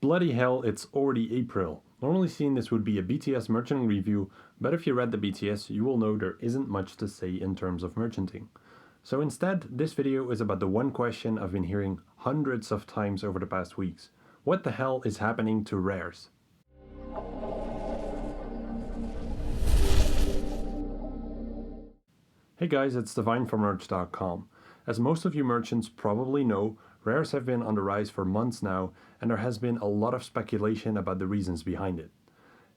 Bloody hell, it's already April. Normally seeing this would be a BTS merchanting review, but if you read the BTS, you will know there isn't much to say in terms of merchanting. So instead, this video is about the one question I've been hearing hundreds of times over the past weeks. What the hell is happening to rares? Hey guys, it's Divine from merch.com. As most of you merchants probably know, rares have been on the rise for months now, and there has been a lot of speculation about the reasons behind it.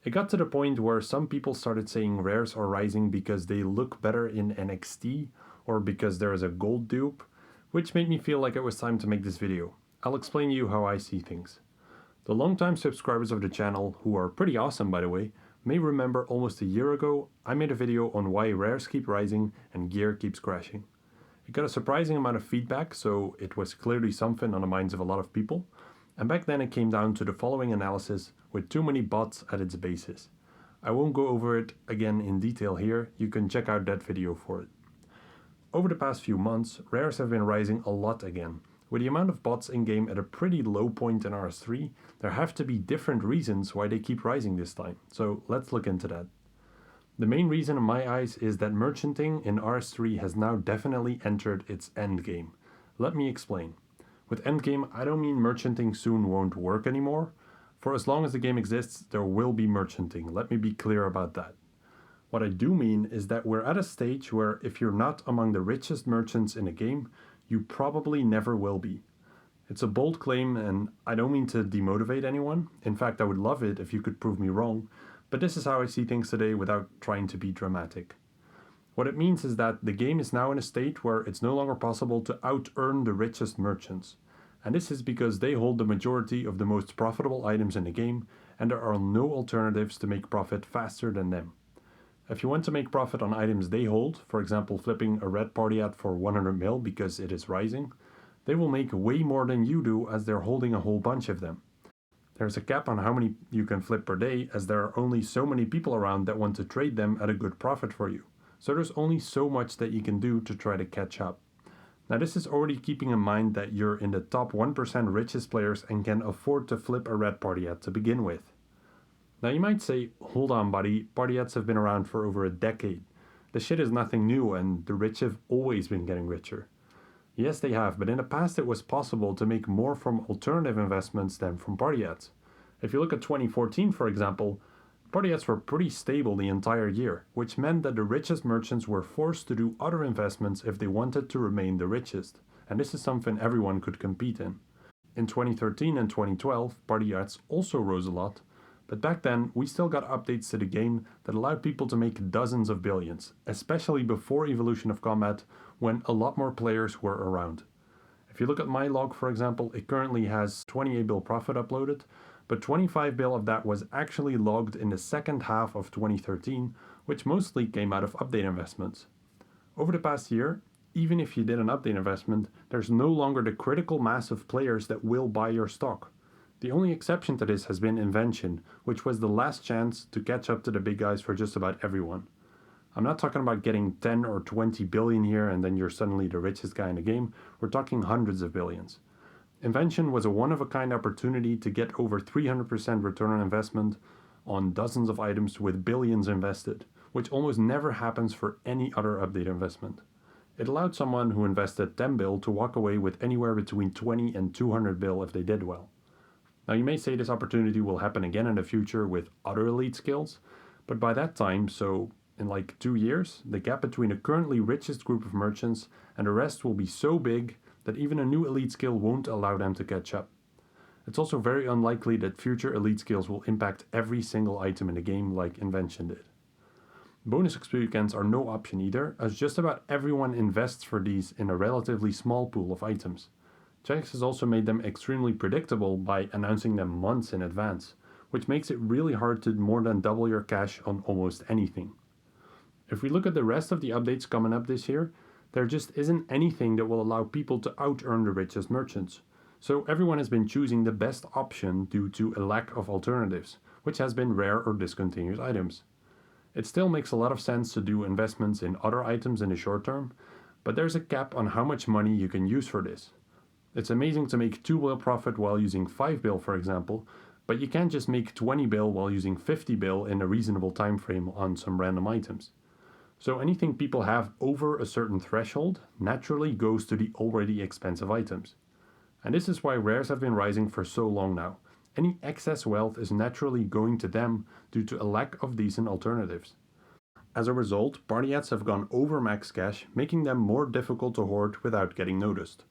It got to the point where some people started saying rares are rising because they look better in NXT or because there is a gold dupe, which made me feel like it was time to make this video. I'll explain to you how I see things. The longtime subscribers of the channel, who are pretty awesome by the way, may remember almost a year ago I made a video on why rares keep rising and gear keeps crashing. It got a surprising amount of feedback, so it was clearly something on the minds of a lot of people, and back then it came down to the following analysis with too many bots at its basis. I won't go over it again in detail here, you can check out that video for it. Over the past few months, rares have been rising a lot again. With the amount of bots in-game at a pretty low point in RS3, there have to be different reasons why they keep rising this time, so let's look into that. The main reason in my eyes is that merchanting in RS3 has now definitely entered its endgame. Let me explain. With endgame, I don't mean merchanting soon won't work anymore. For as long as the game exists, there will be merchanting. Let me be clear about that. What I do mean is that we're at a stage where if you're not among the richest merchants in a game, you probably never will be. It's a bold claim and I don't mean to demotivate anyone. In fact, I would love it if you could prove me wrong. But this is how I see things today without trying to be dramatic. What it means is that the game is now in a state where it's no longer possible to out-earn the richest merchants. And this is because they hold the majority of the most profitable items in the game, and there are no alternatives to make profit faster than them. If you want to make profit on items they hold, for example flipping a red party ad for 100 mil because it is rising, they will make way more than you do as they're holding a whole bunch of them. There's a cap on how many you can flip per day, as there are only so many people around that want to trade them at a good profit for you. So there's only so much that you can do to try to catch up. Now this is already keeping in mind that you're in the top 1% richest players and can afford to flip a red party ad to begin with. Now you might say, hold on buddy, party ads have been around for over a decade. This shit is nothing new and the rich have always been getting richer. Yes, they have, but in the past it was possible to make more from alternative investments than from party ads. If you look at 2014, for example, party ads were pretty stable the entire year, which meant that the richest merchants were forced to do other investments if they wanted to remain the richest, and this is something everyone could compete in. In 2013 and 2012, party ads also rose a lot, but back then we still got updates to the game that allowed people to make dozens of billions, especially before Evolution of Combat, when a lot more players were around. If you look at my log, for example, it currently has 28 bill profit uploaded, but 25 bill of that was actually logged in the second half of 2013, which mostly came out of update investments. Over the past year, even if you did an update investment, there's no longer the critical mass of players that will buy your stock. The only exception to this has been Invention, which was the last chance to catch up to the big guys for just about everyone. I'm not talking about getting 10 or 20 billion here and then you're suddenly the richest guy in the game. We're talking hundreds of billions. Invention was a one-of-a-kind opportunity to get over 300% return on investment on dozens of items with billions invested, which almost never happens for any other update investment. It allowed someone who invested 10 bill to walk away with anywhere between 20 and 200 bill if they did well. Now you may say this opportunity will happen again in the future with other elite skills, but by that time, so in like 2 years, the gap between the currently richest group of merchants and the rest will be so big that even a new elite skill won't allow them to catch up. It's also very unlikely that future elite skills will impact every single item in the game like Invention did. Bonus XP weekends are no option either, as just about everyone invests for these in a relatively small pool of items. Jagex has also made them extremely predictable by announcing them months in advance, which makes it really hard to more than double your cash on almost anything. If we look at the rest of the updates coming up this year, there just isn't anything that will allow people to out-earn the richest merchants. So everyone has been choosing the best option due to a lack of alternatives, which has been rare or discontinued items. It still makes a lot of sense to do investments in other items in the short term, but there's a cap on how much money you can use for this. It's amazing to make 2 bill profit while using 5 bill, for example, but you can't just make 20 bill while using 50 bill in a reasonable time frame on some random items. So anything people have over a certain threshold naturally goes to the already expensive items. And this is why rares have been rising for so long now. Any excess wealth is naturally going to them due to a lack of decent alternatives. As a result, party hats have gone over max cash, making them more difficult to hoard without getting noticed.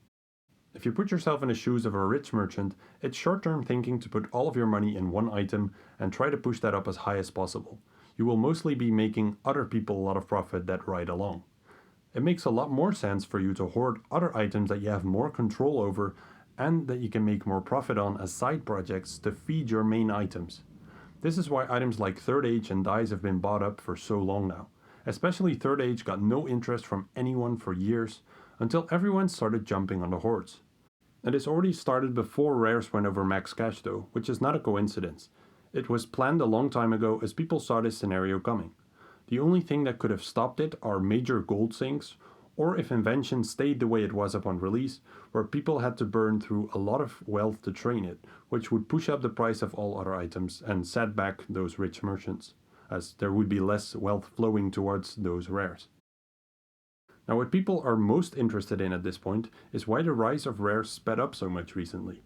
If you put yourself in the shoes of a rich merchant, it's short-term thinking to put all of your money in one item and try to push that up as high as possible. You will mostly be making other people a lot of profit that ride along. It makes a lot more sense for you to hoard other items that you have more control over and that you can make more profit on as side projects to feed your main items. This is why items like Third Age and dies have been bought up for so long now. Especially Third Age got no interest from anyone for years, until everyone started jumping on the hoards. And this already started before rares went over max cash though, which is not a coincidence. It was planned a long time ago as people saw this scenario coming. The only thing that could have stopped it are major gold sinks, or if invention stayed the way it was upon release, where people had to burn through a lot of wealth to train it, which would push up the price of all other items and set back those rich merchants, as there would be less wealth flowing towards those rares. Now what people are most interested in at this point is why the rise of rares sped up so much recently.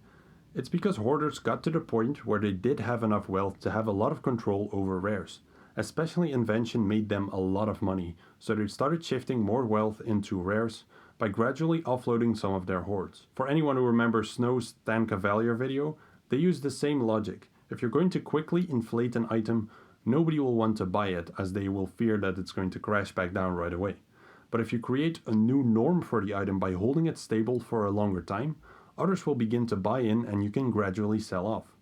It's because hoarders got to the point where they did have enough wealth to have a lot of control over rares. Especially invention made them a lot of money, so they started shifting more wealth into rares by gradually offloading some of their hoards. For anyone who remembers Snow's Stan Cavalier video, they use the same logic. If you're going to quickly inflate an item, nobody will want to buy it as they will fear that it's going to crash back down right away. But if you create a new norm for the item by holding it stable for a longer time, others will begin to buy in and you can gradually sell off.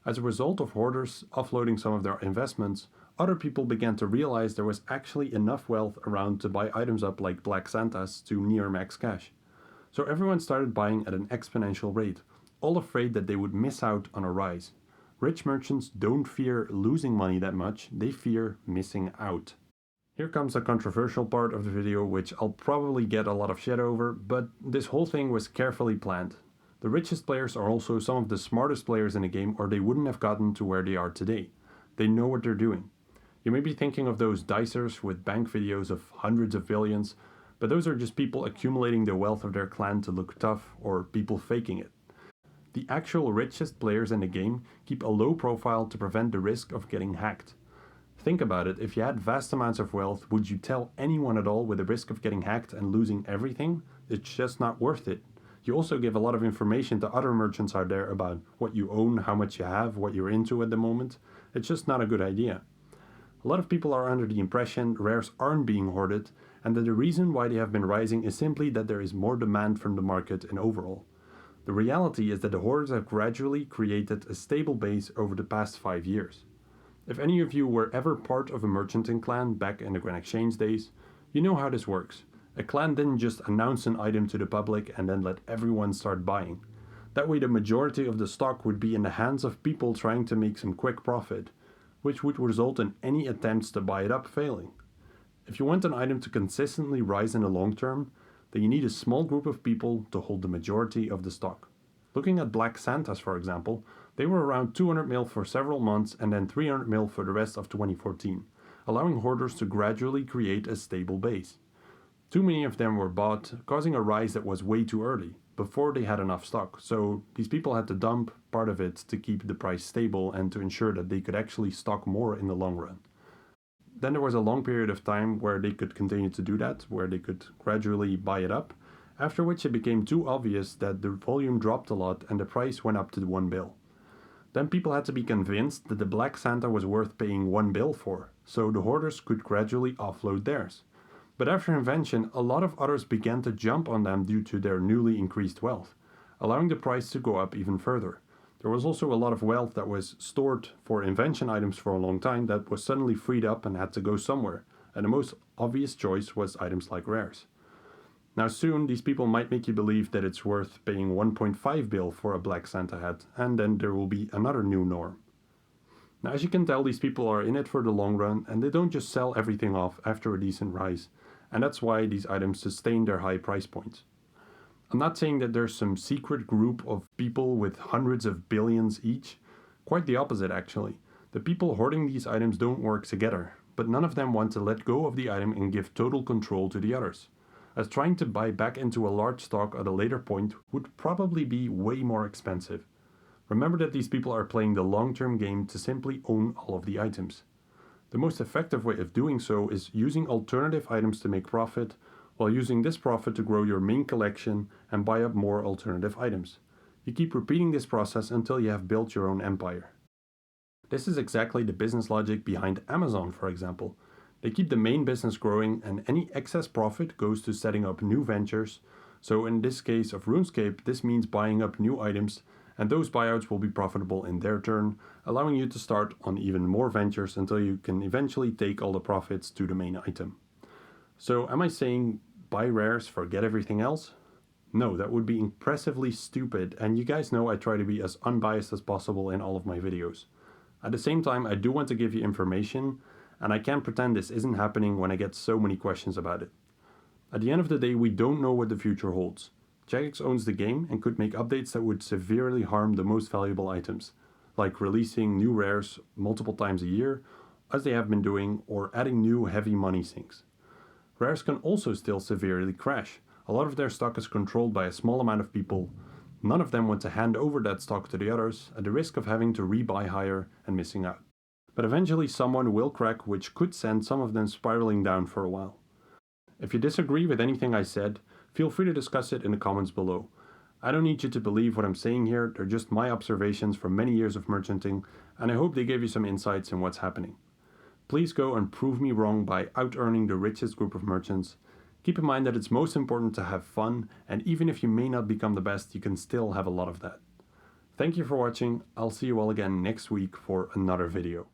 As a result of hoarders offloading some of their investments, other people began to realize there was actually enough wealth around to buy items up like Black Santas to near max cash. So everyone started buying at an exponential rate, all afraid that they would miss out on a rise. Rich merchants don't fear losing money that much, they fear missing out. Here comes a controversial part of the video which I'll probably get a lot of shit over, but this whole thing was carefully planned. The richest players are also some of the smartest players in the game, or they wouldn't have gotten to where they are today. They know what they're doing. You may be thinking of those dicers with bank videos of hundreds of billions, but those are just people accumulating the wealth of their clan to look tough, or people faking it. The actual richest players in the game keep a low profile to prevent the risk of getting hacked. Think about it, if you had vast amounts of wealth, would you tell anyone at all with the risk of getting hacked and losing everything? It's just not worth it. You also give a lot of information to other merchants out there about what you own, how much you have, what you're into at the moment. It's just not a good idea. A lot of people are under the impression rares aren't being hoarded, and that the reason why they have been rising is simply that there is more demand from the market in overall. The reality is that the hoarders have gradually created a stable base over the past 5 years. If any of you were ever part of a merchanting clan back in the Grand Exchange days, you know how this works. A clan didn't just announce an item to the public and then let everyone start buying. That way the majority of the stock would be in the hands of people trying to make some quick profit, which would result in any attempts to buy it up failing. If you want an item to consistently rise in the long term, then you need a small group of people to hold the majority of the stock. Looking at Black Santas, for example, they were around 200 mil for several months and then 300 mil for the rest of 2014, allowing hoarders to gradually create a stable base. Too many of them were bought, causing a rise that was way too early, before they had enough stock, so these people had to dump part of it to keep the price stable and to ensure that they could actually stock more in the long run. Then there was a long period of time where they could continue to do that, where they could gradually buy it up, after which it became too obvious that the volume dropped a lot and the price went up to 1 bill. Then people had to be convinced that the Black Santa was worth paying 1 bill for, so the hoarders could gradually offload theirs. But after invention, a lot of others began to jump on them due to their newly increased wealth, allowing the price to go up even further. There was also a lot of wealth that was stored for invention items for a long time that was suddenly freed up and had to go somewhere, and the most obvious choice was items like rares. Now soon, these people might make you believe that it's worth paying 1.5 bill for a Black Santa hat, and then there will be another new norm. Now as you can tell, these people are in it for the long run, and they don't just sell everything off after a decent rise, and that's why these items sustain their high price points. I'm not saying that there's some secret group of people with hundreds of billions each. Quite the opposite, actually. The people hoarding these items don't work together, but none of them want to let go of the item and give total control to the others, as trying to buy back into a large stock at a later point would probably be way more expensive. Remember that these people are playing the long-term game to simply own all of the items. The most effective way of doing so is using alternative items to make profit, while using this profit to grow your main collection and buy up more alternative items. You keep repeating this process until you have built your own empire. This is exactly the business logic behind Amazon, for example. They keep the main business growing, and any excess profit goes to setting up new ventures. So in this case of RuneScape, this means buying up new items, and those buyouts will be profitable in their turn, allowing you to start on even more ventures until you can eventually take all the profits to the main item. So am I saying buy rares, forget everything else? No, that would be impressively stupid, and you guys know I try to be as unbiased as possible in all of my videos. At the same time, I do want to give you information, and I can't pretend this isn't happening when I get so many questions about it. At the end of the day, we don't know what the future holds. Jagex owns the game and could make updates that would severely harm the most valuable items, like releasing new rares multiple times a year, as they have been doing, or adding new heavy money sinks. Rares can also still severely crash. A lot of their stock is controlled by a small amount of people. None of them want to hand over that stock to the others, at the risk of having to rebuy higher and missing out. But eventually someone will crack, which could send some of them spiraling down for a while. If you disagree with anything I said, feel free to discuss it in the comments below. I don't need you to believe what I'm saying here, they're just my observations from many years of merchanting, and I hope they gave you some insights in what's happening. Please go and prove me wrong by out-earning the richest group of merchants. Keep in mind that it's most important to have fun, and even if you may not become the best, you can still have a lot of that. Thank you for watching. I'll see you all again next week for another video.